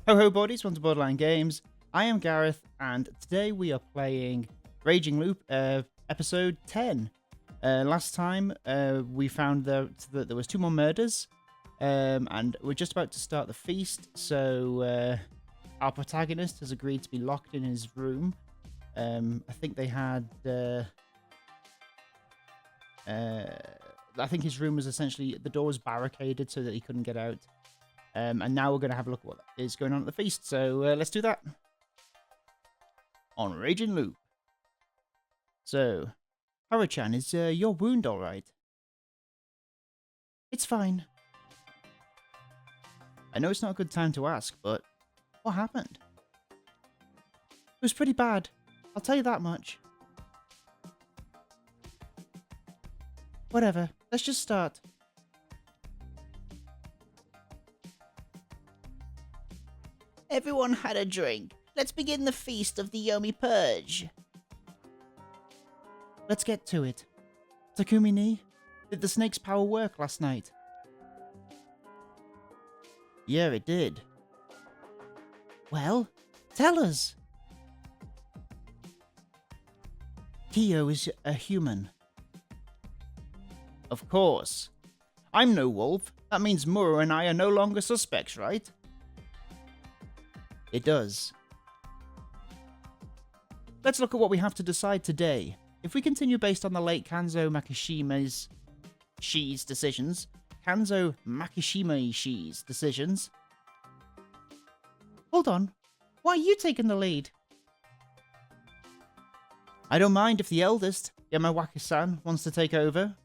Ho ho buddies, welcome to Borderline Games. I am Gareth, and today we are playing Raging Loop, episode 10. Last time we found that there was 2 more murders, and we're just about to start the feast, so our protagonist has agreed to be locked in his room. I think they had... I think his room was essentially... The door was barricaded so that he couldn't get out. And now we're going to have a look at what is going on at the feast. So let's do that. On Raging Loop. So, Hara-chan, is your wound alright? It's fine. I know it's not a good time to ask, but what happened? It was pretty bad. I'll tell you that much. Whatever. Let's just start. Everyone had a drink. Let's begin the feast of the Yomi Purge. Let's get to it. Takumi-ni, did the snake's power work last night? Yeah, it did. Well, tell us. Kyo is a human. Of course. I'm no wolf. That means Muro and I are no longer suspects, right? It does. Let's look at what we have to decide today. If we continue based on the late Kanzo Makishima's decisions... Hold on. Why are you taking the lead? I don't mind if the eldest, Yamawaki-san, wants to take over.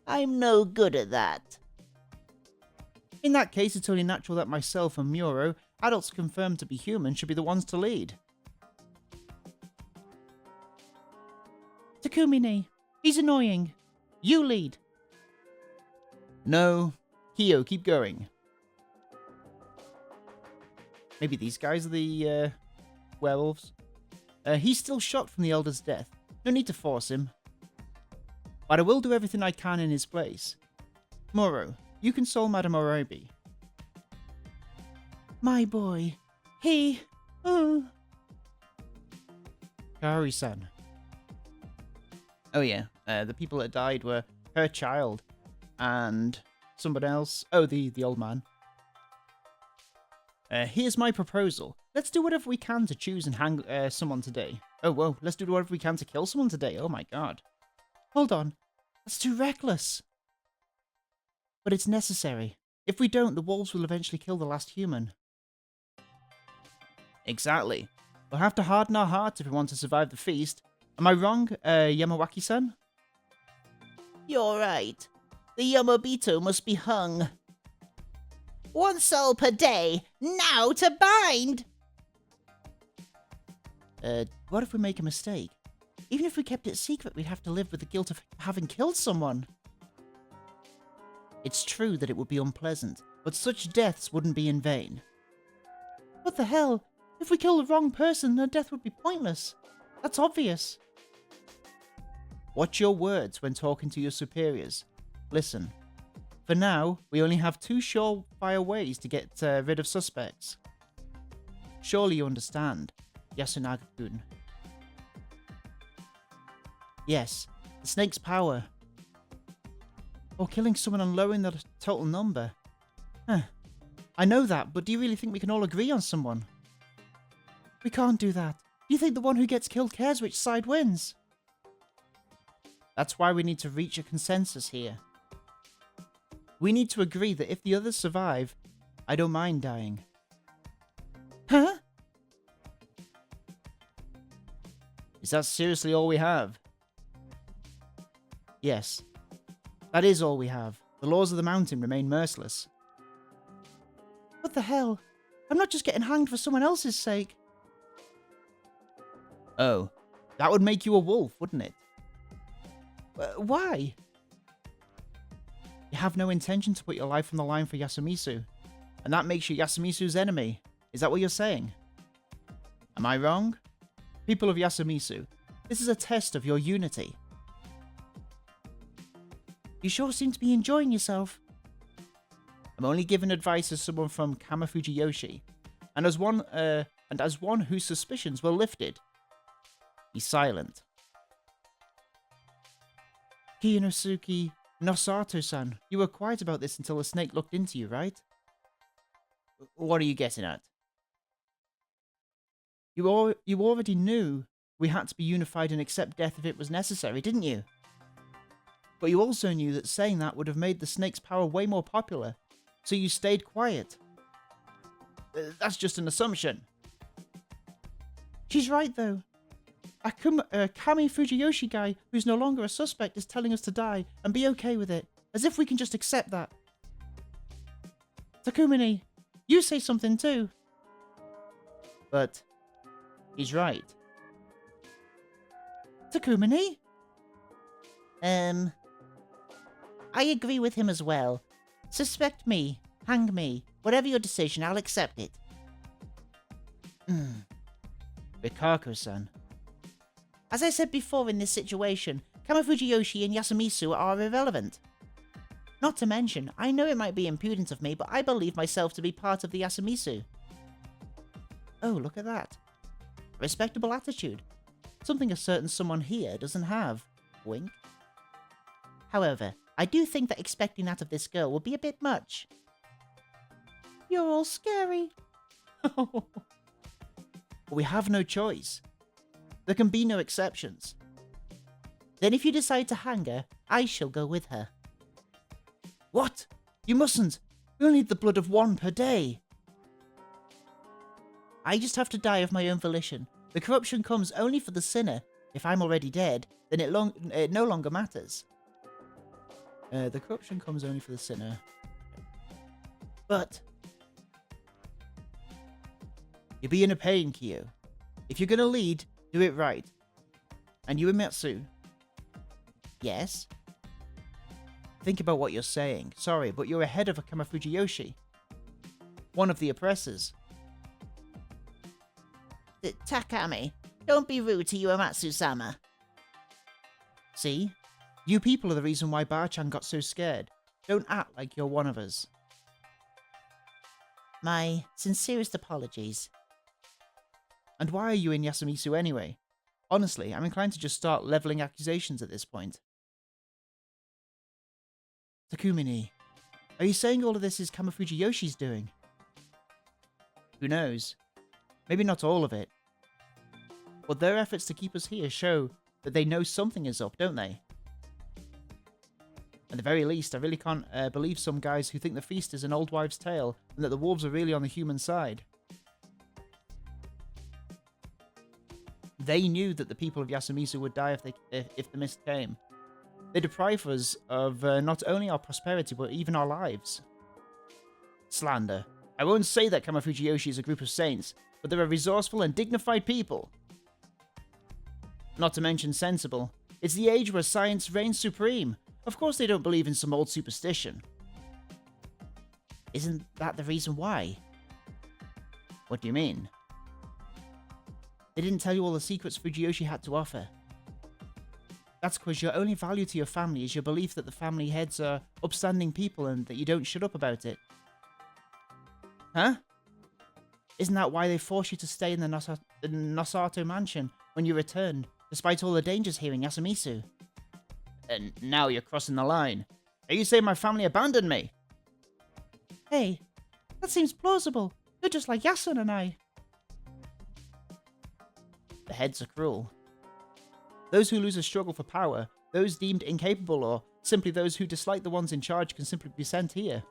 I'm no good at that. In that case, it's only natural that myself and Muro, adults confirmed to be human, should be the ones to lead. Takumi-ni, he's annoying. You lead. No. Kyo, keep going. Maybe these guys are the, werewolves. He's still shocked from the Elder's death. No need to force him. But I will do everything I can in his place. Muro, you console Madame Orobi. My boy. He... Kaori-san. Oh yeah, the people that died were her child and somebody else. Oh, the old man. Here's my proposal. Let's do whatever we can to choose and hang someone today. Oh, whoa, let's do whatever we can to kill someone today. Oh my god. Hold on. That's too reckless. But it's necessary. If we don't, the wolves will eventually kill the last human. Exactly. We'll have to harden our hearts if we want to survive the feast. Am I wrong, Yamawaki-san? You're right. The Yomobito must be hung. 1 soul per day, now to bind! What if we make a mistake? Even if we kept it secret, we'd have to live with the guilt of having killed someone. It's true that it would be unpleasant, but such deaths wouldn't be in vain. What the hell? If we kill the wrong person, their death would be pointless. That's obvious. Watch your words when talking to your superiors. Listen. For now, we only have 2 surefire ways to get rid of suspects. Surely you understand, Yasunaga-kun. Yes, the snake's power. Or killing someone and lowering the total number. Huh. I know that, but do you really think we can all agree on someone? We can't do that. Do you think the one who gets killed cares which side wins? That's why we need to reach a consensus here. We need to agree that if the others survive, I don't mind dying. Huh? Is that seriously all we have? Yes. That is all we have. The laws of the mountain remain merciless. What the hell? I'm not just getting hanged for someone else's sake. Oh, that would make you a wolf, wouldn't it? Why? You have no intention to put your life on the line for Yasumisu, and that makes you Yasumisu's enemy. Is that what you're saying? Am I wrong? People of Yasumisu, this is a test of your unity. You sure seem to be enjoying yourself. I'm only giving advice as someone from Kamafuji Yoshi, and as one whose suspicions were lifted. He's silent. Kiyanosuke Nosato-san, you were quiet about this until the snake looked into you, right? What are you getting at? You already knew we had to be unified and accept death if it was necessary, didn't you? But you also knew that saying that would have made the snake's power way more popular, so you stayed quiet. That's just an assumption. She's right, though. Kami Fujiyoshi guy, who's no longer a suspect, is telling us to die and be okay with it, as if we can just accept that. Takumini, you say something too. But he's right. Takumini? I agree with him as well. Suspect me, hang me, whatever your decision, I'll accept it. Rikako-san. As I said before in this situation, Kamafujiyoshi and Yasumisu are irrelevant. Not to mention, I know it might be impudent of me, but I believe myself to be part of the Yasumisu. Oh, look at that. Respectable attitude. Something a certain someone here doesn't have. Wink. However, I do think that expecting that of this girl will be a bit much. You're all scary. We have no choice. There can be no exceptions. Then if you decide to hang her, I shall go with her. What? You mustn't. We'll need the blood of one per day. I just have to die of my own volition. The corruption comes only for the sinner. If I'm already dead, then it no longer matters. The corruption comes only for the sinner. But you'll be in a pain, Kyo. If you're gonna lead, do it right. And you and Matsu. Yes? Think about what you're saying. Sorry, but you're ahead of a Kamafujiyoshi. One of the oppressors. Takami, don't be rude to Uematsu-sama. See? You people are the reason why Ba-chan got so scared. Don't act like you're one of us. My sincerest apologies. And why are you in Yasumisu anyway? Honestly, I'm inclined to just start leveling accusations at this point. Takumini, are you saying all of this is Kamafuji-yoshi's doing? Who knows? Maybe not all of it. But their efforts to keep us here show that they know something is up, don't they? At the very least, I really can't believe some guys who think the feast is an old wives' tale and that the wolves are really on the human side. They knew that the people of Yasumisu would die if the mist came. They deprive us of not only our prosperity, but even our lives. Slander. I won't say that Kamafuji-yoshi is a group of saints, but they're a resourceful and dignified people. Not to mention sensible. It's the age where science reigns supreme. Of course they don't believe in some old superstition. Isn't that the reason why? What do you mean? They didn't tell you all the secrets Fujiyoshi had to offer. That's because your only value to your family is your belief that the family heads are upstanding people and that you don't shut up about it. Huh? Isn't that why they force you to stay in the Nosato mansion when you returned, despite all the dangers here in Yasumisu? And now you're crossing the line. Are you saying my family abandoned me? Hey, that seems plausible. You're just like Yasun and I. The heads are cruel. Those who lose a struggle for power, those deemed incapable, or simply those who dislike the ones in charge can simply be sent here.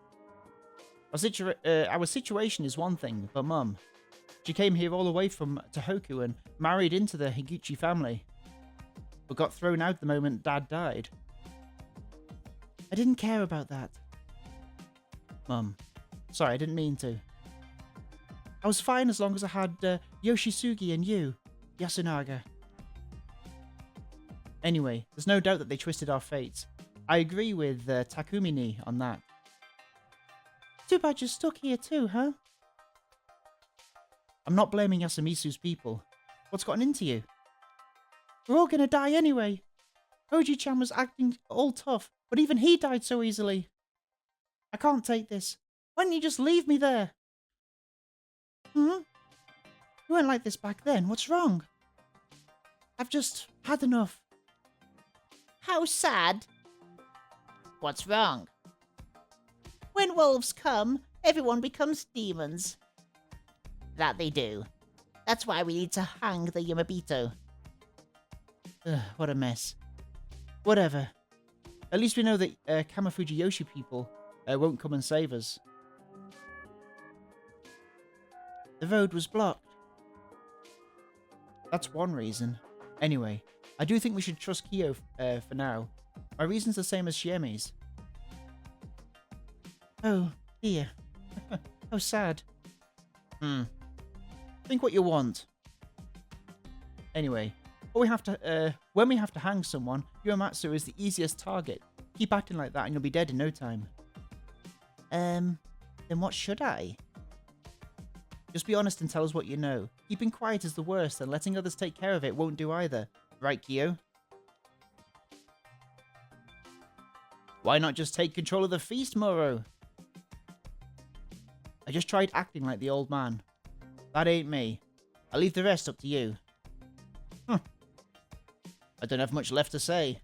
Our situation is one thing, but Mum, she came here all the way from Tohoku and married into the Higuchi family, but got thrown out the moment Dad died. I didn't care about that. Mum, sorry, I didn't mean to. I was fine as long as I had Yoshisugi and you, Yasunaga. Anyway, there's no doubt that they twisted our fates. I agree with Takumini on that. Too bad you're stuck here too, huh? I'm not blaming Yasumisu's people. What's gotten into you? We're all gonna die anyway. Hoji-chan was acting all tough, but even he died so easily. I can't take this. Why didn't you just leave me there? Hmm? You weren't like this back then. What's wrong? I've just had enough. How sad. What's wrong? When wolves come, everyone becomes demons. That they do. That's why we need to hang the Yamabito. Ugh, what a mess. Whatever. At least we know that Kamafuji Yoshi people won't come and save us. The road was blocked. That's one reason. Anyway, I do think we should trust Kyo for now. My reason's the same as Shiemi's. Oh, dear. How sad. Think what you want. Anyway, when we have to hang someone, Uematsu is the easiest target. Keep acting like that and you'll be dead in no time. Then what should I? Just be honest and tell us what you know. Keeping quiet is the worst, and letting others take care of it won't do either. Right, Kyo? Why not just take control of the feast, Moro? I just tried acting like the old man. That ain't me. I'll leave the rest up to you. I don't have much left to say.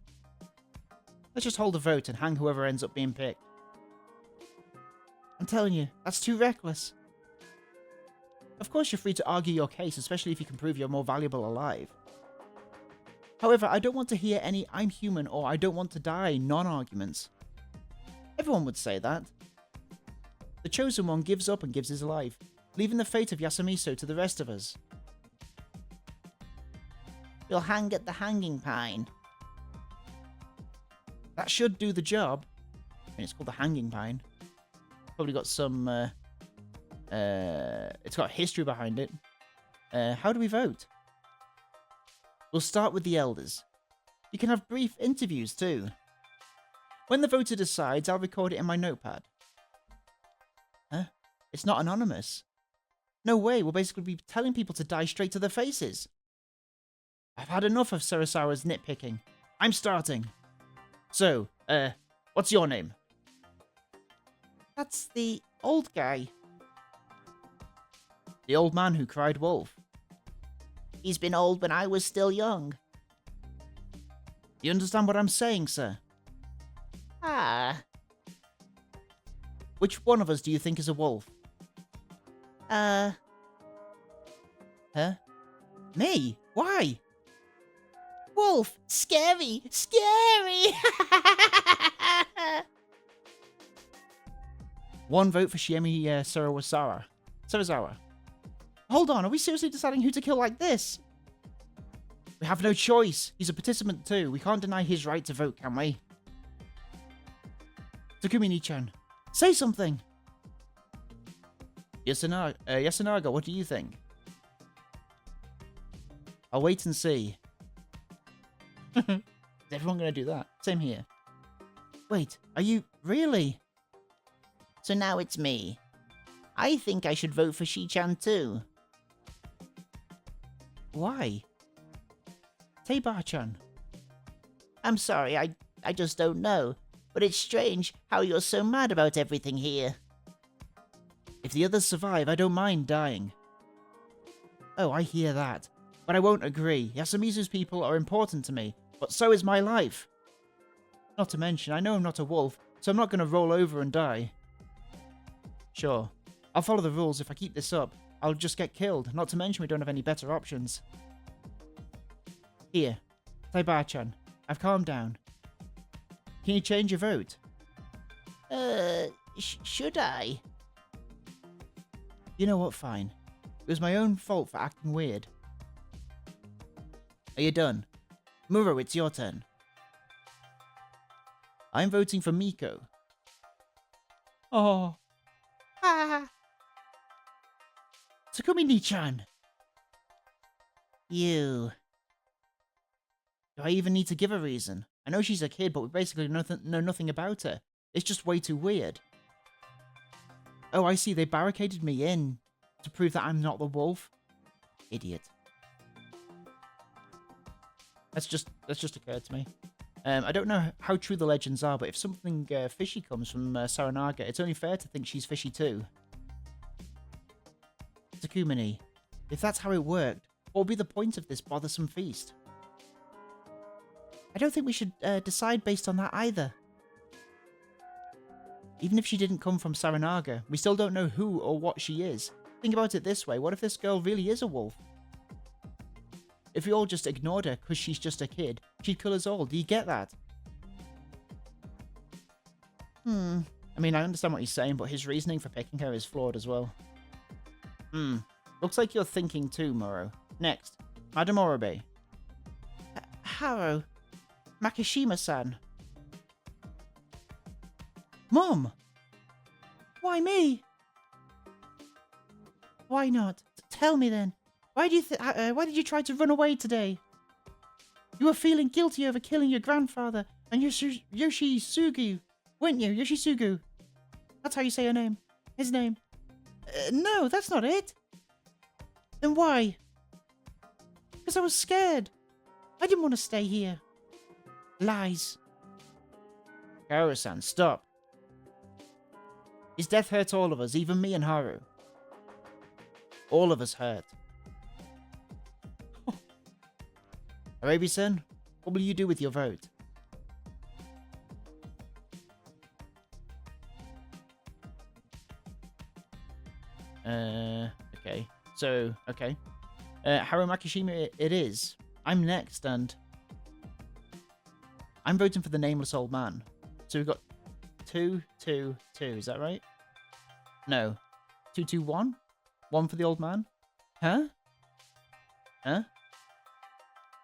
Let's just hold a vote and hang whoever ends up being picked. I'm telling you, that's too reckless. Of course you're free to argue your case, especially if you can prove you're more valuable alive. However, I don't want to hear any "I'm human" or "I don't want to die" non-arguments. Everyone would say that. The Chosen One gives up and gives his life, leaving the fate of Yasumiso to the rest of us. We'll hang at the hanging pine. That should do the job. I mean, it's called the Hanging Pine. Probably got some... it's got history behind it. How do we vote? We'll start with the elders. You can have brief interviews too. When the voter decides, I'll record it in my notepad. Huh? It's not anonymous. No way, we'll basically be telling people to die straight to their faces. I've had enough of Sarasawa's nitpicking. I'm starting. So, what's your name? That's the old guy. The old man who cried wolf. He's been old when I was still young. You understand what I'm saying, sir? Ah. Which one of us do you think is a wolf? Huh? Me? Why? Wolf! Scary! Scary! One vote for Shiemi Sarazawa. Hold on, are we seriously deciding who to kill like this? We have no choice. He's a participant too. We can't deny his right to vote, can we? Takumi Nichan, say something! Yasunaga, what do you think? I'll wait and see. Is everyone going to do that? Same here. Wait, are you really? So now it's me. I think I should vote for Shi-chan too. Why? Teiba-chan. I'm sorry, I just don't know. But it's strange how you're so mad about everything here. If the others survive, I don't mind dying. Oh, I hear that. But I won't agree. Yasumizu's people are important to me, but so is my life. Not to mention, I know I'm not a wolf, so I'm not going to roll over and die. Sure, I'll follow the rules. If I keep this up, I'll just get killed, not to mention we don't have any better options. Here, Taiba-chan, I've calmed down. Can you change your vote? Should I? You know what, fine. It was my own fault for acting weird. Are you done? Muro, it's your turn. I'm voting for Miko. Oh. Ah. Takumi Nichan. You. Do I even need to give a reason? I know she's a kid, but we basically know nothing about her. It's just way too weird. Oh, I see. They barricaded me in to prove that I'm not the wolf. Idiot. That's just occurred to me. I don't know how true the legends are, but if something fishy comes from Saranaga, it's only fair to think she's fishy too. Takumini, if that's how it worked, what would be the point of this bothersome feast? I don't think we should decide based on that either. Even if she didn't come from Saranaga, we still don't know who or what she is. Think about it this way, what if this girl really is a wolf? If we all just ignored her because she's just a kid, she'd kill us all. Do you get that? I mean, I understand what he's saying, but his reasoning for picking her is flawed as well. Looks like you're thinking too, Moro. Next, Madame Orobe. Haro. Makishima-san. Mom! Why me? Why not? Tell me then. Why did you try to run away today? You were feeling guilty over killing your grandfather and Yoshisugu, weren't you? Yoshisugu. That's how you say her name. His name. No, that's not it. Then why? Because I was scared. I didn't want to stay here. Lies. Haru-san, stop. His death hurt all of us, even me and Haru. All of us hurt. Arabi-san, what will you do with your vote? Okay. So, okay. Haru Makishima it is. I'm next, and I'm voting for the nameless old man. So we've got 2, 2, 2. Is that right? No. 2, 2, 1? 1 for the old man? Huh? Huh?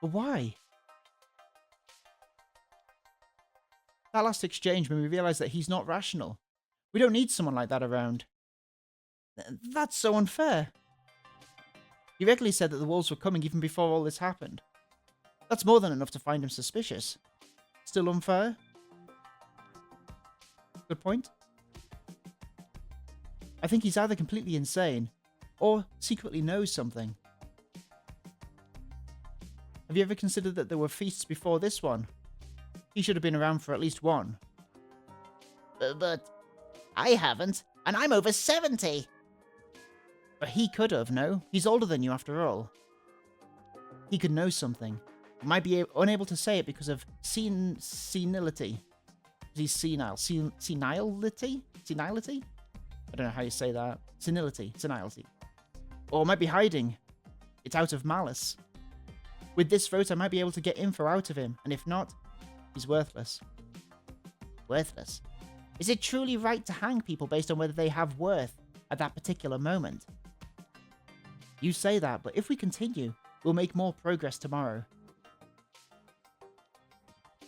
But why? That last exchange made me realize that he's not rational. We don't need someone like that around. That's so unfair. He regularly said that the wolves were coming even before all this happened. That's more than enough to find him suspicious. Still unfair? Good point. I think he's either completely insane, or secretly knows something. Have you ever considered that there were feasts before this one? He should have been around for at least one. But I haven't, and I'm over 70. But he could have, no? He's older than you after all. He could know something. Might be unable to say it because of senility. He's senile. Senility? Senility? I don't know how you say that. Senility. Senility. Or might be hiding. It's out of malice. With this vote, I might be able to get info out of him, and if not, he's worthless. Worthless? Is it truly right to hang people based on whether they have worth at that particular moment? You say that, but if we continue, we'll make more progress tomorrow.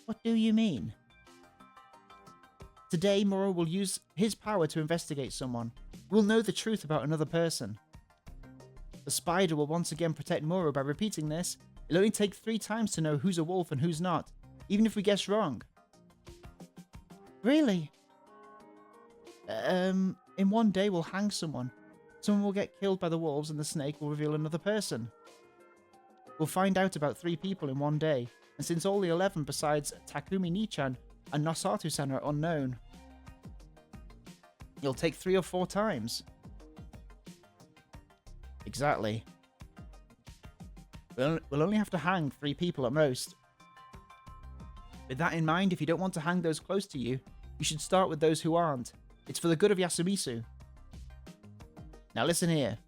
What do you mean? Today, Moro will use his power to investigate someone. We'll know the truth about another person. The spider will once again protect Moro by repeating this. It'll only take 3 times to know who's a wolf and who's not, even if we guess wrong. Really? In one day we'll hang someone. Someone will get killed by the wolves and the snake will reveal another person. We'll find out about 3 people in one day, and since all the 11 besides Takumi Nichan and Nosatu-san are unknown, it'll take 3 or 4 times. Exactly. We'll only have to hang 3 people at most. With that in mind, if you don't want to hang those close to you, you should start with those who aren't. It's for the good of Yasumisu. Now listen here.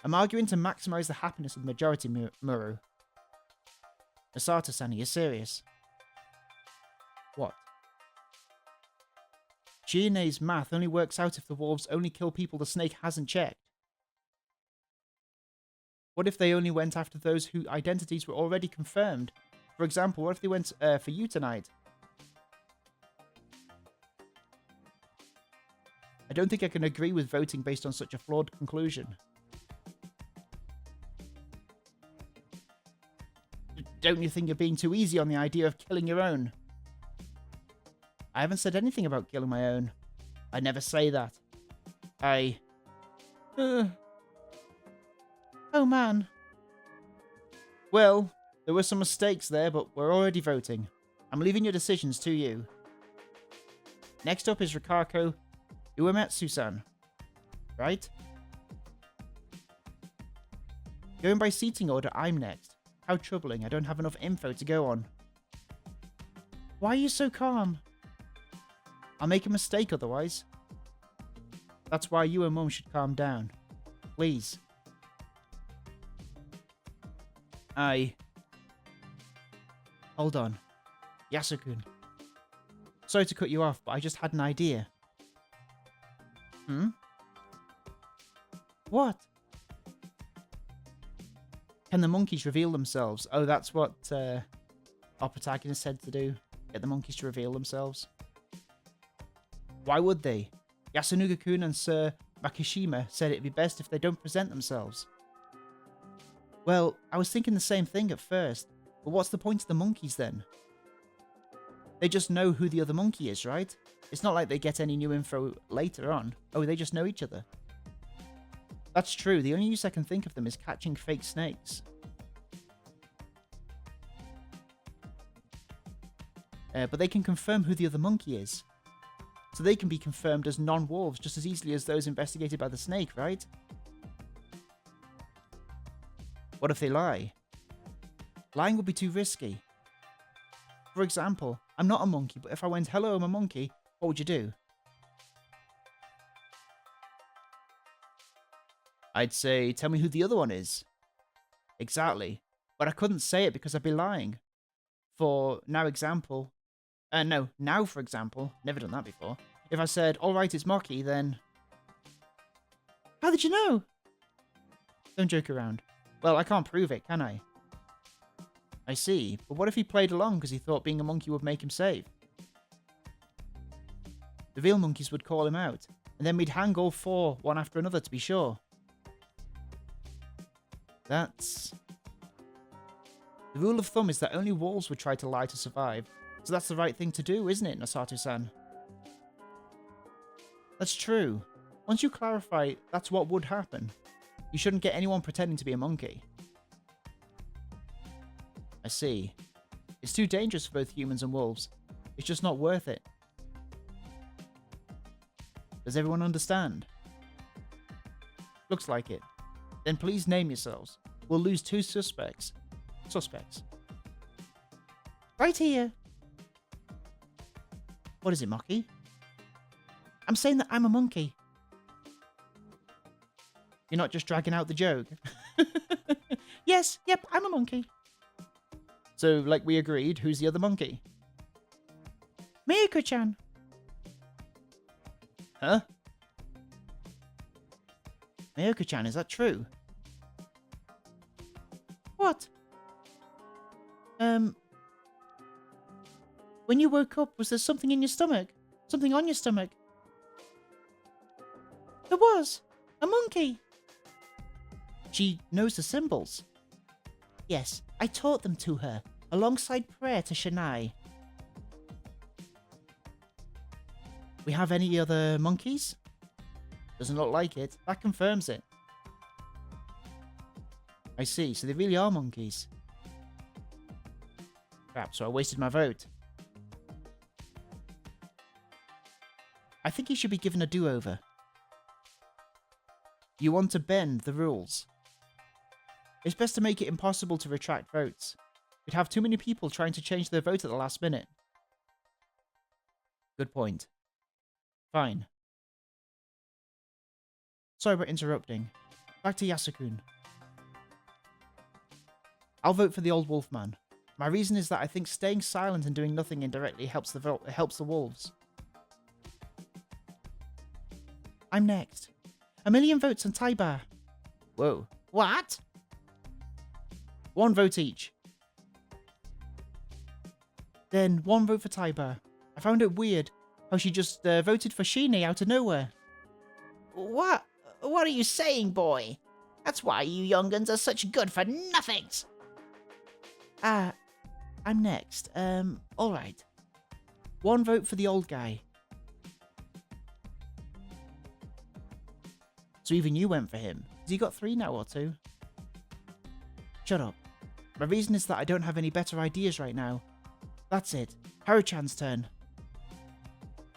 I'm arguing to maximize the happiness of the majority, Muru. Masato-san, are you serious? What? Chione's math only works out if the wolves only kill people the snake hasn't checked. What if they only went after those whose identities were already confirmed? For example, what if they went for you tonight? I don't think I can agree with voting based on such a flawed conclusion. Don't you think you're being too easy on the idea of killing your own? I haven't said anything about killing my own. I never say that. Oh man. Well, There were some mistakes there, but we're already voting. I'm leaving your decisions to you. Next up is Rikako Uematsu-san. Right? Going by seating order, I'm next. How troubling. I don't have enough info to go on. Why are you so calm? I'll make a mistake otherwise. That's why you and Mum should calm down. Please. Hold on. Yasukun. Sorry to cut you off, but I just had an idea. What? Can the monkeys reveal themselves? Oh, that's what our protagonist said to do. Get the monkeys to reveal themselves. Why would they? Yasunuga-kun and Sir Makishima said it'd be best if they don't present themselves. Well, I was thinking the same thing at first, but what's the point of the monkeys then? They just know who the other monkey is, right? It's not like they get any new info later on. Oh, they just know each other. That's true. The only use I can think of them is catching fake snakes. But they can confirm who the other monkey is. So they can be confirmed as non-wolves just as easily as those investigated by the snake, right? What if they lie? Lying would be too risky. For example, I'm not a monkey, but if I went, hello, I'm a monkey, what would you do? I'd say, tell me who the other one is. Exactly. But I couldn't say it because I'd be lying. For now for example, never done that before. If I said, alright, it's Mocky, then... How did you know? Don't joke around. Well, I can't prove it, can I? I see, but what if he played along because he thought being a monkey would make him safe? The real monkeys would call him out, and then we'd hang all four, one after another to be sure. That's... The rule of thumb is that only wolves would try to lie to survive, so that's the right thing to do, isn't it, Nosato-san? That's true. Once you clarify that's what would happen, you shouldn't get anyone pretending to be a monkey. I see. It's too dangerous for both humans and wolves. It's just not worth it. Does everyone understand? Looks like it. Then please name yourselves. We'll lose 2 suspects. Right here. What is it, Mocky? I'm saying that I'm a monkey. You're not just dragging out the joke? Yep, I'm a monkey. So, like we agreed, who's the other monkey? Miyako-chan. Huh? Miyako-chan, is that true? What? When you woke up, was there something in your stomach? Something on your stomach? There was! A monkey! She knows the symbols. Yes, I taught them to her, alongside prayer to Shanai. We have any other monkeys? Doesn't look like it. That confirms it. I see, so they really are monkeys. Crap, so I wasted my vote. I think he should be given a do-over. You want to bend the rules. It's best to make it impossible to retract votes. We'd have too many people trying to change their vote at the last minute. Good point. Fine. Sorry about interrupting. Back to Yasukun. I'll vote for the old wolfman. My reason is that I think staying silent and doing nothing indirectly helps the wolves. I'm next. 1,000,000 votes on Taiba. Whoa. What? 1 vote each. Then 1 vote for Taiba. I found it weird how she just voted for Shine out of nowhere. What? What are you saying, boy? That's why you younguns are such good for nothings. I'm next. Alright. 1 vote for the old guy. So even you went for him. Has he got 3 now or 2? Shut up. My reason is that I don't have any better ideas right now. That's it. Haru-chan's turn.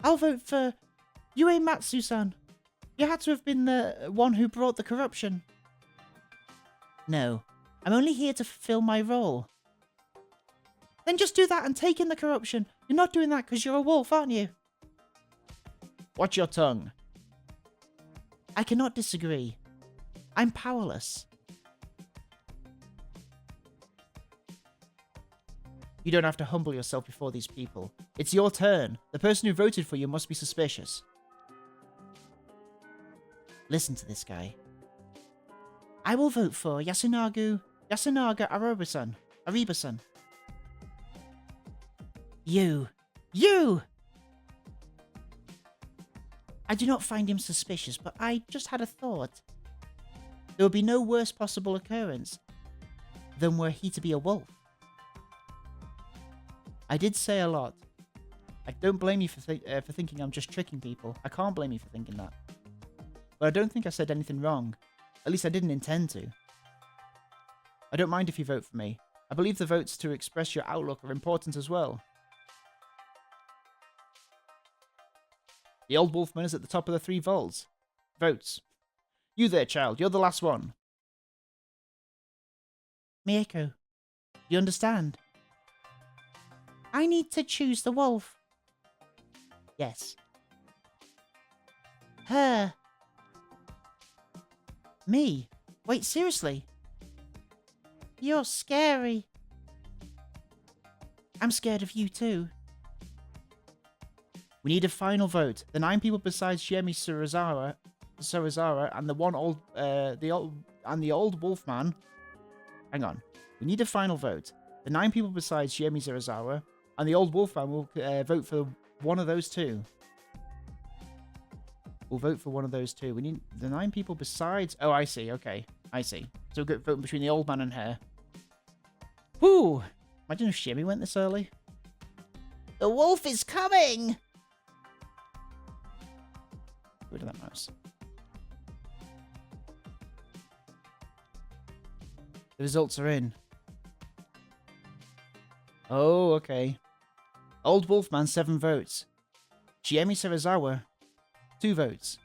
I'll vote for Yue Matsu-san. You had to have been the one who brought the corruption. No, I'm only here to fulfill my role. Then just do that and take in the corruption. You're not doing that because you're a wolf, aren't you? Watch your tongue. I cannot disagree. I'm powerless. You don't have to humble yourself before these people. It's your turn. The person who voted for you must be suspicious. Listen to this guy. I will vote for Yasunaga Ariba-san. You! I do not find him suspicious, but I just had a thought. There would be no worse possible occurrence than were he to be a wolf. I did say a lot. I don't blame you for thinking I'm just tricking people. I can't blame you for thinking that. But I don't think I said anything wrong. At least I didn't intend to. I don't mind if you vote for me. I believe the votes to express your outlook are important as well. The old wolfman is at the top of the 3 votes. You there, child. You're the last one. Mieko, you understand? I need to choose the wolf. Yes. Her. Me? Wait, seriously? You're scary. I'm scared of you too. We need a final vote. The 9 people besides Shiemi Sarazawa and the old wolfman. Hang on. We need a final vote. The 9 people besides Shiemi Sarazawa and the old wolfman will vote for one of those 2. We'll vote for one of those 2. We need the 9 people besides... Oh, I see. Okay. I see. So we'll vote between the old man and her. Whew! Imagine if Shiemi went this early. The wolf is coming! Get rid of that mouse. The results are in. Oh, okay. Old Wolfman, 7 votes. Shiemi Sarazawa, 2 votes.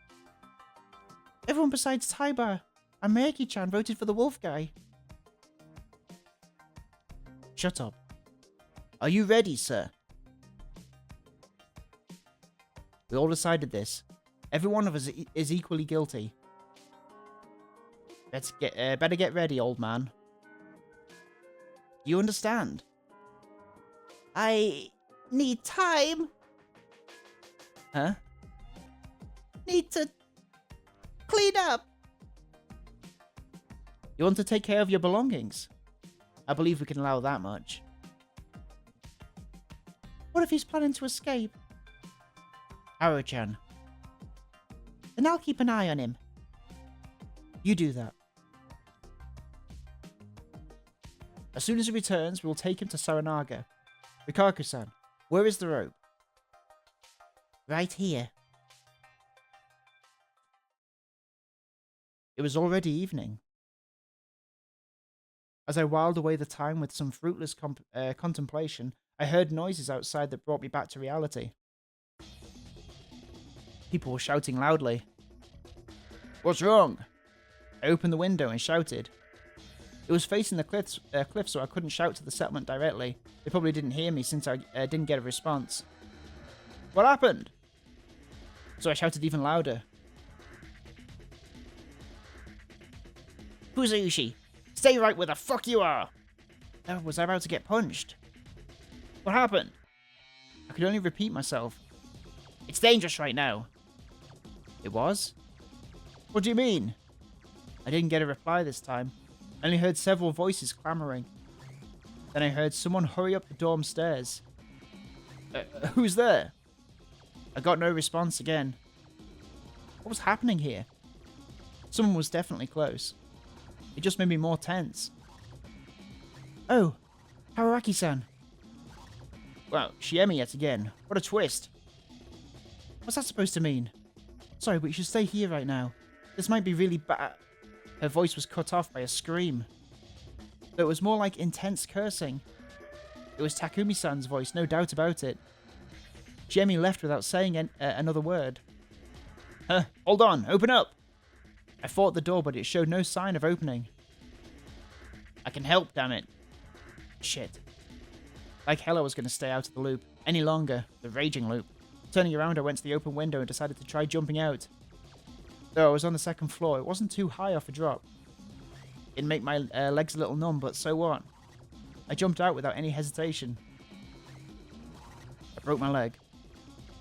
Everyone besides Taiba and Miyaki-chan voted for the wolf guy. Shut up. Are you ready, sir? We all decided this. Every one of us is equally guilty. Better get ready, old man. You understand? I need time. Huh? Need to clean up. You want to take care of your belongings? I believe we can allow that much. What if he's planning to escape? Haru-chan. Then I'll keep an eye on him. You do that. As soon as he returns, we will take him to Saranaga. Rikaku-san, where is the rope? Right here. It was already evening. As I whiled away the time with some fruitless contemplation, I heard noises outside that brought me back to reality. People were shouting loudly. What's wrong? I opened the window and shouted. It was facing the cliff, so I couldn't shout to the settlement directly. They probably didn't hear me since I didn't get a response. What happened? So I shouted even louder. Fusayushi, stay right where the fuck you are! Was I about to get punched? What happened? I could only repeat myself. It's dangerous right now. It was? What do you mean? I didn't get a reply this time. I only heard several voices clamoring. Then I heard someone hurry up the dorm stairs. Who's there? I got no response again. What was happening here? Someone was definitely close. It just made me more tense. Oh, Haruaki-san. Well, Shiemi yet again. What a twist. What's that supposed to mean? Sorry, but you should stay here right now. This might be really bad. Her voice was cut off by a scream. Though it was more like intense cursing. It was Takumi-san's voice, no doubt about it. Jemmy left without saying another word. Hold on, open up! I fought at the door, but it showed no sign of opening. I can help, damn it. Shit. Like hell I was going to stay out of the loop. Any longer. The raging loop. Turning around, I went to the open window and decided to try jumping out. Though I was on the second floor, it wasn't too high off a drop. It'd make my legs a little numb, but so what? I jumped out without any hesitation. I broke my leg.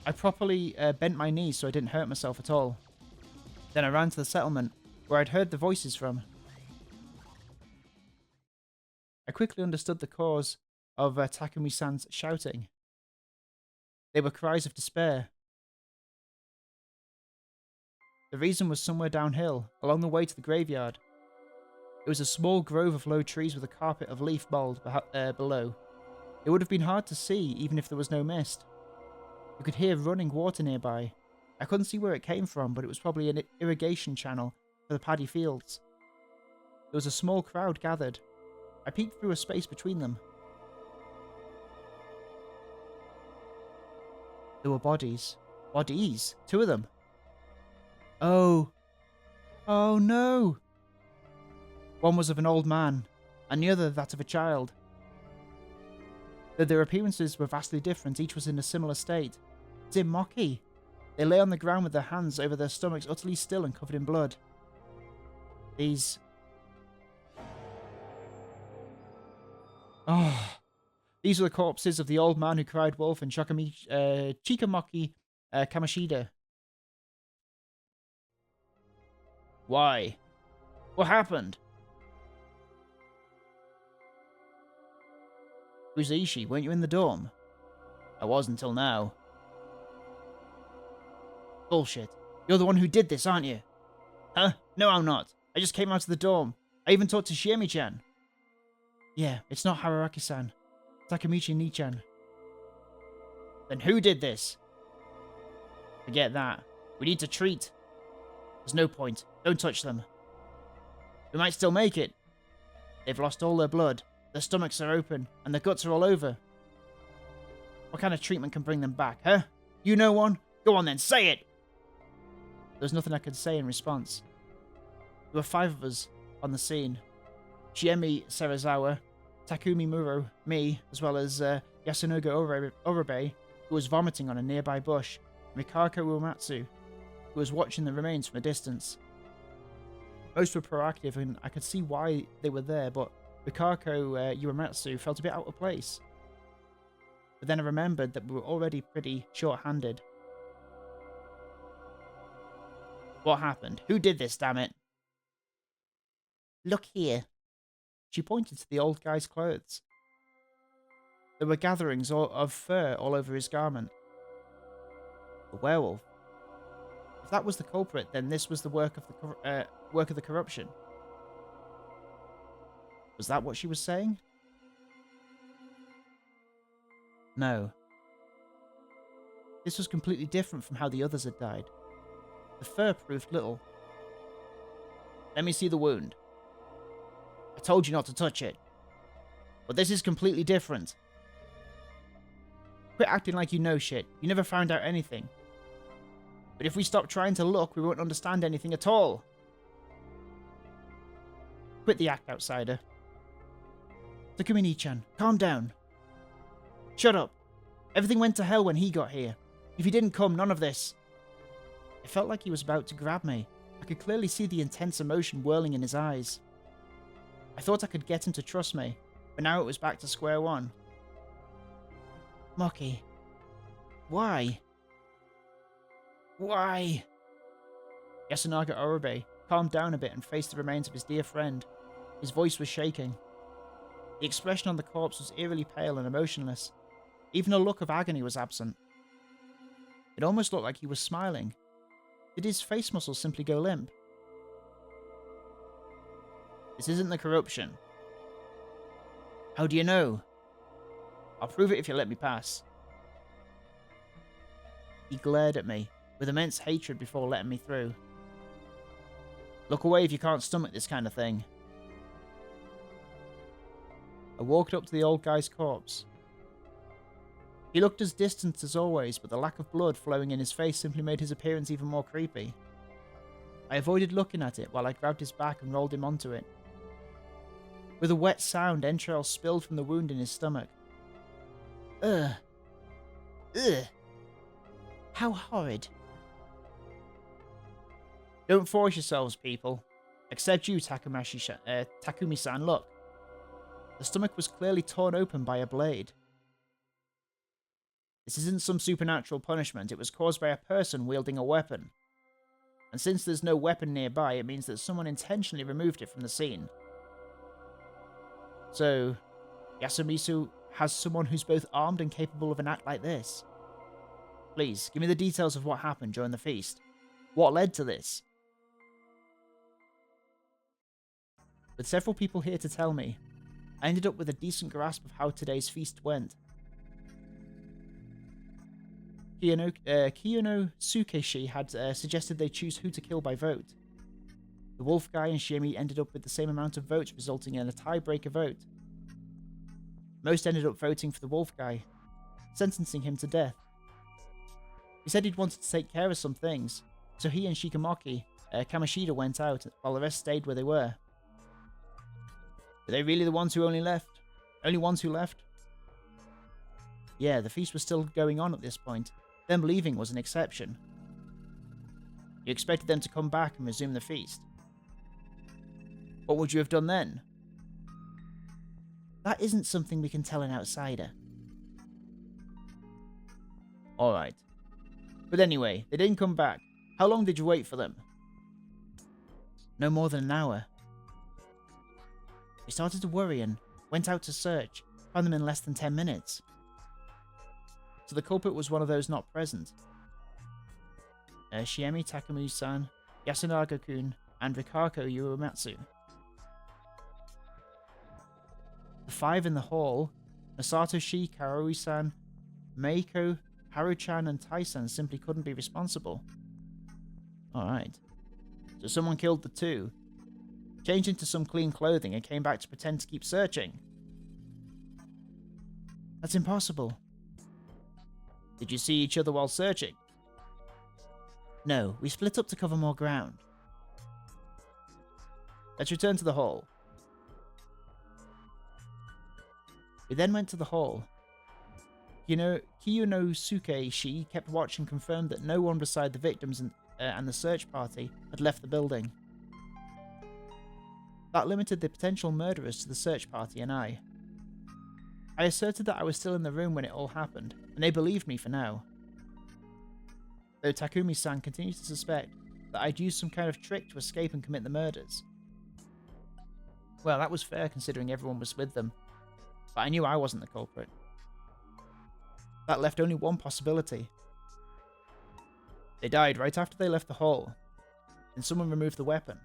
I properly bent my knees so I didn't hurt myself at all. Then I ran to the settlement, where I'd heard the voices from. I quickly understood the cause of Takumi-san's shouting. They were cries of despair. The reason was somewhere downhill, along the way to the graveyard. It was a small grove of low trees with a carpet of leaf mold below. It would have been hard to see, even if there was no mist. You could hear running water nearby. I couldn't see where it came from, but it was probably an irrigation channel for the paddy fields. There was a small crowd gathered. I peeked through a space between them. There were bodies. Bodies? 2 of them. Oh. Oh no! One was of an old man, and the other that of a child. Though their appearances were vastly different, each was in a similar state. Zimoki! They lay on the ground with their hands over their stomachs, utterly still and covered in blood. These... Oh... These were the corpses of the old man who cried wolf and Chikamoki Kamishida. Why? What happened? Uzaishi, weren't you in the dorm? I was until now. Bullshit. You're the one who did this, aren't you? Huh? No, I'm not. I just came out of the dorm. I even talked to Shiemi-chan. Yeah, it's not Hararaki-san. Takemichi Nichan. Then who did this? Forget that. We need to treat. There's no point. Don't touch them. We might still make it. They've lost all their blood. Their stomachs are open, and their guts are all over. What kind of treatment can bring them back, huh? You know one? Go on then, say it! There was nothing I could say in response. There were 5 of us on the scene. Shiemi Serizawa, Takumi Muro, me, as well as Yasunoga Orobe, who was vomiting on a nearby bush, and Mikako Uematsu, who was watching the remains from a distance. Most were proactive, and I could see why they were there, but Mikako Uematsu felt a bit out of place. But then I remembered that we were already pretty short-handed. What happened? Who did this, damn it? Look here. She pointed to the old guy's clothes. There were gatherings of fur all over his garment. The werewolf. If that was the culprit, then this was the work of the corruption. Was that what she was saying? No. This was completely different from how the others had died. The fur proved little. Let me see the wound. I told you not to touch it. But this is completely different. Quit acting like you know shit. You never found out anything. But if we stop trying to look, we won't understand anything at all. Quit the act, outsider. Takumi-chan, calm down. Shut up. Everything went to hell when he got here. If he didn't come, none of this. It felt like he was about to grab me. I could clearly see the intense emotion whirling in his eyes. I thought I could get him to trust me, but now it was back to square one. Moki. Why? Why? Yasunaga Orobe calmed down a bit and faced the remains of his dear friend. His voice was shaking. The expression on the corpse was eerily pale and emotionless. Even a look of agony was absent. It almost looked like he was smiling. Did his face muscles simply go limp? This isn't the corruption. How do you know? I'll prove it if you let me pass. He glared at me with immense hatred before letting me through. Look away if you can't stomach this kind of thing. I walked up to the old guy's corpse. He looked as distant as always, but the lack of blood flowing in his face simply made his appearance even more creepy. I avoided looking at it while I grabbed his back and rolled him onto it. With a wet sound, entrails spilled from the wound in his stomach. Ugh. Ugh. How horrid. Don't force yourselves, people. Except you, Takumi-san, look. The stomach was clearly torn open by a blade. This isn't some supernatural punishment, it was caused by a person wielding a weapon. And since there's no weapon nearby, it means that someone intentionally removed it from the scene. So, Yasumisu has someone who's both armed and capable of an act like this. Please, give me the details of what happened during the feast. What led to this? With several people here to tell me, I ended up with a decent grasp of how today's feast went. Kiyono Tsukeshi had suggested they choose who to kill by vote. The wolf guy and Shiemi ended up with the same amount of votes, resulting in a tiebreaker vote. Most ended up voting for the wolf guy, sentencing him to death. He said he'd wanted to take care of some things, so he and Shikamaki Kamoshida went out, while the rest stayed where they were. Were they really the ones who only ones who left? Yeah, the feast was still going on at this point. Them leaving was an exception. You expected them to come back and resume the feast. What would you have done then? That isn't something we can tell an outsider. Alright. But anyway, they didn't come back. How long did you wait for them? No more than an hour. We started to worry and went out to search. Found them in less than 10 minutes. So the culprit was one of those not present. Shiemi Takumi-san, Yasunaga-kun, and Rikako Uematsu. The five in the hall, Masato Shi, Karoi-san, Meiko, Haru-chan, and Tai-san simply couldn't be responsible. Alright. So someone killed the two, changed into some clean clothing, and came back to pretend to keep searching. That's impossible. Did you see each other while searching? No, we split up to cover more ground. Let's return to the hall. We then went to the hall. Kiyonosuke kept watch and confirmed that no one beside the victims and the search party had left the building. That limited the potential murderers to the search party and I. I asserted that I was still in the room when it all happened, and they believed me for now. Though Takumi-san continues to suspect that I'd used some kind of trick to escape and commit the murders. Well, that was fair considering everyone was with them, but I knew I wasn't the culprit. That left only one possibility. They died right after they left the hall, and someone removed the weapon.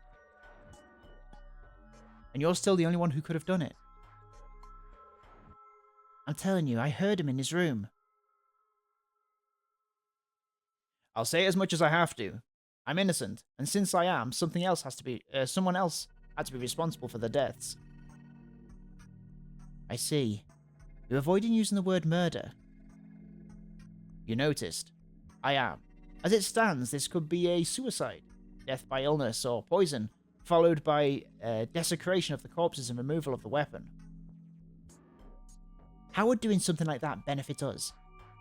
And you're still the only one who could have done it. I'm telling you, I heard him in his room. I'll say as much as I have to. I'm innocent, and since I am, someone else had to be responsible for the deaths. I see. You're avoiding using the word murder. You noticed. I am. As it stands, this could be a suicide, death by illness or poison, followed by desecration of the corpses and removal of the weapon. How would doing something like that benefit us?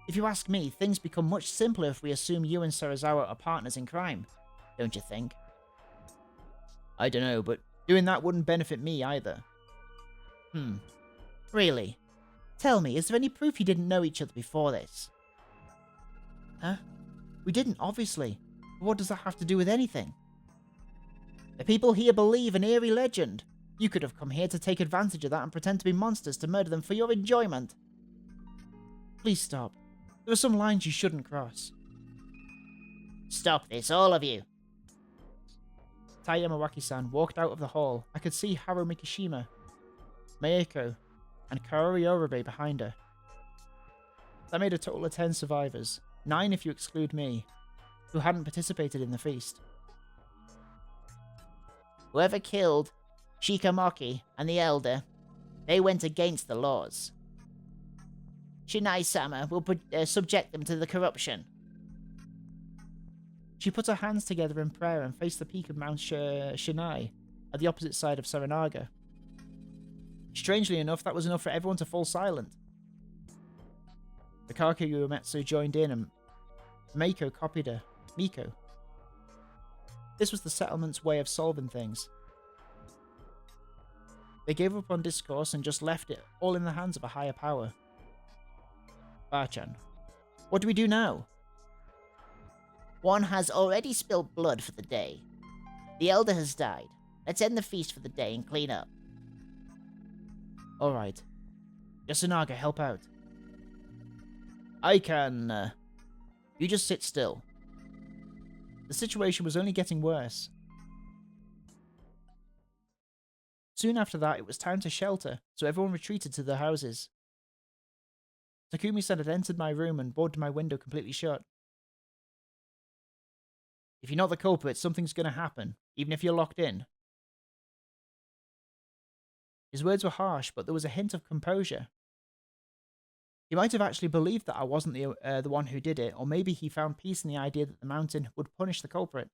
If you ask me, things become much simpler if we assume you and Serizawa are partners in crime, don't you think? I don't know, but doing that wouldn't benefit me either. Really? Tell me, is there any proof you didn't know each other before this? Huh? We didn't, obviously. But what does that have to do with anything? The people here believe an eerie legend. You could have come here to take advantage of that and pretend to be monsters to murder them for your enjoyment. Please stop. There are some lines you shouldn't cross. Stop this, all of you. Tai Yamawaki-san walked out of the hall. I could see Haru Mikishima, Meiko, and Kaori Oribe behind her. That made a total of 10 survivors, 9 if you exclude me, who hadn't participated in the feast. Whoever killed Shikamaki and the Elder, They went against the laws. Shinai-sama will subject them to the corruption. She put her hands together in prayer and faced the peak of Mount Shinai at the opposite side of Saranaga. Strangely enough, that was enough for everyone to fall silent. Rikako Uematsu joined in and Miko copied her. Miko. This was the settlement's way of solving things. They gave up on discourse and just left it all in the hands of a higher power. Bachan. What do we do now? One has already spilled blood for the day. The elder has died. Let's end the feast for the day and clean up. Alright. Yasunaga, help out. I can, You just sit still. The situation was only getting worse. Soon after that, it was time to shelter, so everyone retreated to their houses. Takumi-san had entered my room and boarded my window completely shut. If you're not the culprit, something's going to happen, even if you're locked in. His words were harsh, but there was a hint of composure. He might have actually believed that I wasn't the one who did it, or maybe he found peace in the idea that the mountain would punish the culprit.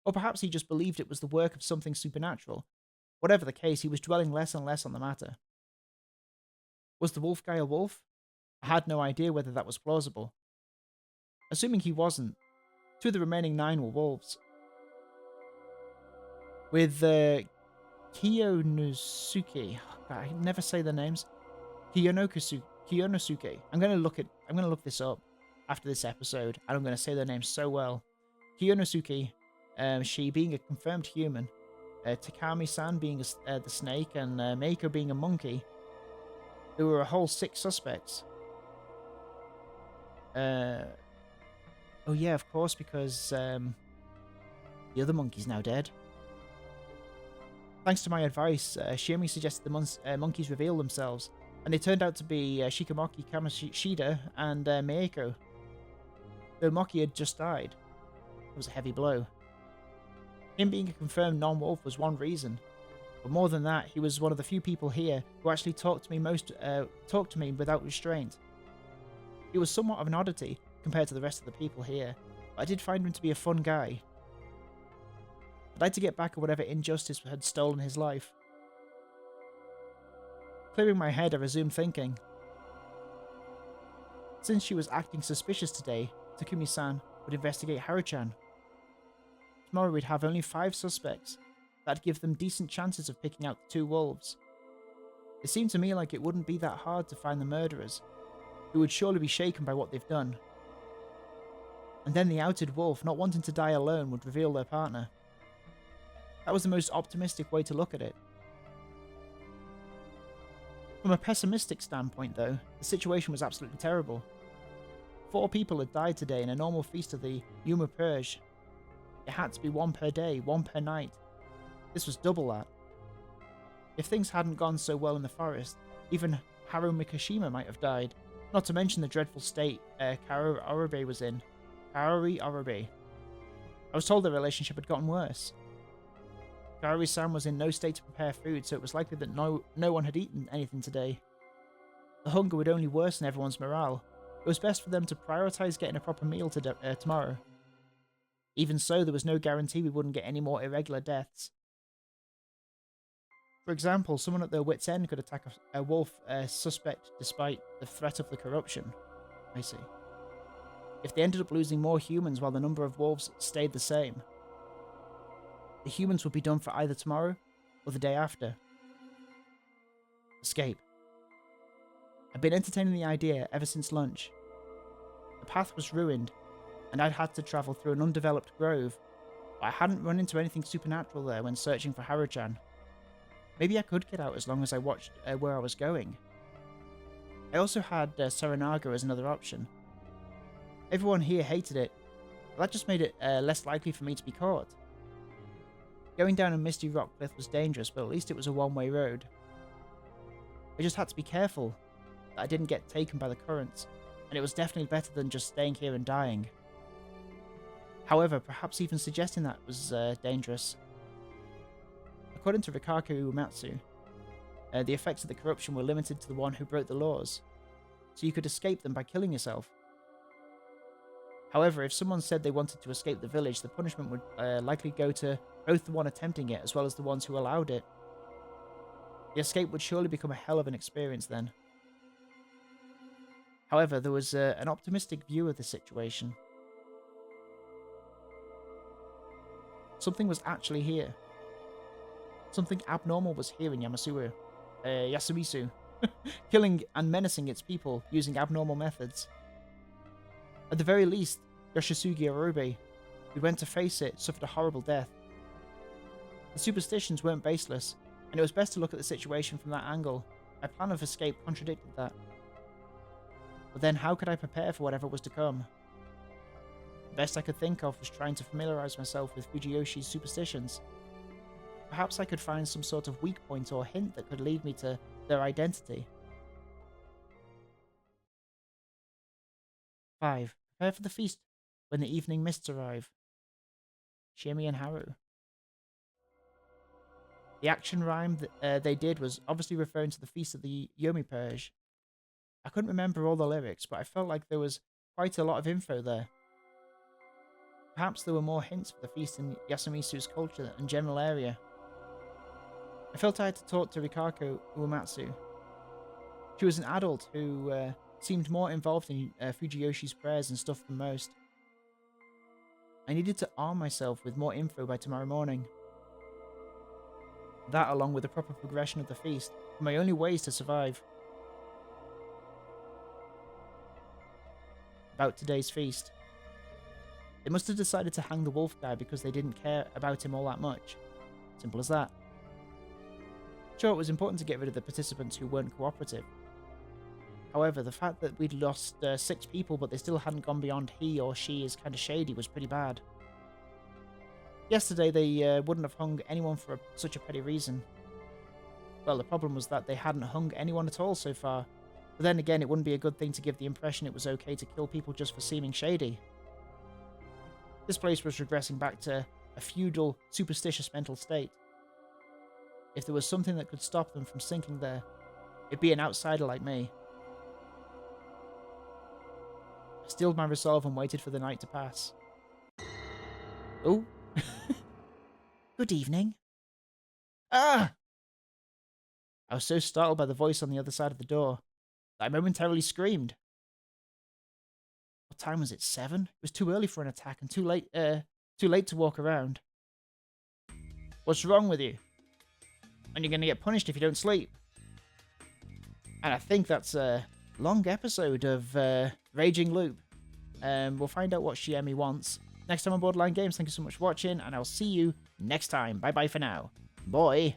Or perhaps he just believed it was the work of something supernatural. Whatever the case, he was dwelling less and less on the matter. Was the wolf guy a wolf? I had no idea whether that was plausible. Assuming he wasn't, 2 of the remaining 9 were wolves. With Kiyonosuke, I can never say their names. Kiyonosuke. I'm gonna look this up after this episode, and I'm gonna say their names so well. Kiyonosuke, she being a confirmed human, Takami-san being the snake, and Meiko being a monkey. There were a whole 6 suspects. Oh yeah, of course, because the other monkey's now dead. Thanks to my advice, Shiomi suggested the monkeys reveal themselves, and they turned out to be Shikamaki Kamoshida and Meiko. Though Moki had just died. It was a heavy blow. Him being a confirmed non-wolf was one reason, but more than that, he was one of the few people here who actually talked to me without restraint. He was somewhat of an oddity compared to the rest of the people here, but I did find him to be a fun guy. I'd like to get back at whatever injustice had stolen his life. Clearing my head, I resumed thinking. Since she was acting suspicious today, Takumi-san would investigate Haruchan. Tomorrow we'd have only 5 suspects. That'd give them decent chances of picking out the 2 wolves. It seemed to me like it wouldn't be that hard to find the murderers, who would surely be shaken by what they've done. And then the outed wolf, not wanting to die alone, would reveal their partner. That was the most optimistic way to look at it. From a pessimistic standpoint, though, the situation was absolutely terrible. 4 people had died today in a normal feast of the Yuma Purge. It had to be 1 per day, 1 per night. This was double that. If things hadn't gone so well in the forest, even Haru Mikashima might have died, not to mention the dreadful state Kaori Oribe was in. Kaori Oribe. I was told their relationship had gotten worse. Kaori-san was in no state to prepare food, so it was likely that no one had eaten anything today. The hunger would only worsen everyone's morale. It was best for them to prioritize getting a proper meal tomorrow. Even so, there was no guarantee we wouldn't get any more irregular deaths. For example, someone at their wit's end could attack a wolf suspect despite the threat of the corruption. I see. If they ended up losing more humans while the number of wolves stayed the same, the humans would be done for either tomorrow or the day after. Escape. I've been entertaining the idea ever since lunch. The path was ruined, and I'd had to travel through an undeveloped grove, but I hadn't run into anything supernatural there when searching for Haruchan. Maybe I could get out as long as I watched where I was going. I also had Saranaga as another option. Everyone here hated it, but that just made it less likely for me to be caught. Going down a misty rock cliff was dangerous, but at least it was a one-way road. I just had to be careful that I didn't get taken by the currents, and it was definitely better than just staying here and dying. However, perhaps even suggesting that was dangerous. According to Rikako Uematsu, The effects of the corruption were limited to the one who broke the laws, so you could escape them by killing yourself. However, if someone said they wanted to escape the village, the punishment would likely go to both the one attempting it as well as the ones who allowed it. The escape would surely become a hell of an experience then. However, there was an optimistic view of the situation. Something was actually here. Something abnormal was here in Yasumisu, killing and menacing its people using abnormal methods. At the very least, Yoshisugi Arobe, who went to face it, suffered a horrible death. The superstitions weren't baseless, and it was best to look at the situation from that angle. My plan of escape contradicted that. But then how could I prepare for whatever was to come? The best I could think of was trying to familiarize myself with Fujiyoshi's superstitions. Perhaps I could find some sort of weak point or hint that could lead me to their identity. 5. Prepare for the feast when the evening mists arrive. Shimi and Haru. The action rhyme that they did was obviously referring to the feast of the Yomi Purge. I couldn't remember all the lyrics, but I felt like there was quite a lot of info there. Perhaps there were more hints for the feast in Yasumisu's culture and general area. I felt I had to talk to Rikako Uematsu. She was an adult who seemed more involved in Fujiyoshi's prayers and stuff than most. I needed to arm myself with more info by tomorrow morning. That, along with the proper progression of the feast, were my only ways to survive. About today's feast. They must have decided to hang the wolf guy because they didn't care about him all that much. Simple as that. Sure, it was important to get rid of the participants who weren't cooperative. However, the fact that we'd lost 6 people but they still hadn't gone beyond he or she is kind of shady was pretty bad. Yesterday they wouldn't have hung anyone for such a petty reason. Well, the problem was that they hadn't hung anyone at all so far. But then again, it wouldn't be a good thing to give the impression it was okay to kill people just for seeming shady. This place was regressing back to a feudal, superstitious mental state. If there was something that could stop them from sinking there, it'd be an outsider like me. I steeled my resolve and waited for the night to pass. Oh. Good evening. Ah! I was so startled by the voice on the other side of the door that I momentarily screamed. What time was it? 7? It was too early for an attack and too late to walk around. What's wrong with you? And you're going to get punished if you don't sleep. And I think that's a long episode of Raging Loop. We'll find out what Shiemi wants next time on Borderline Games. Thank you so much for watching, and I'll see you next time. Bye bye for now. Boy.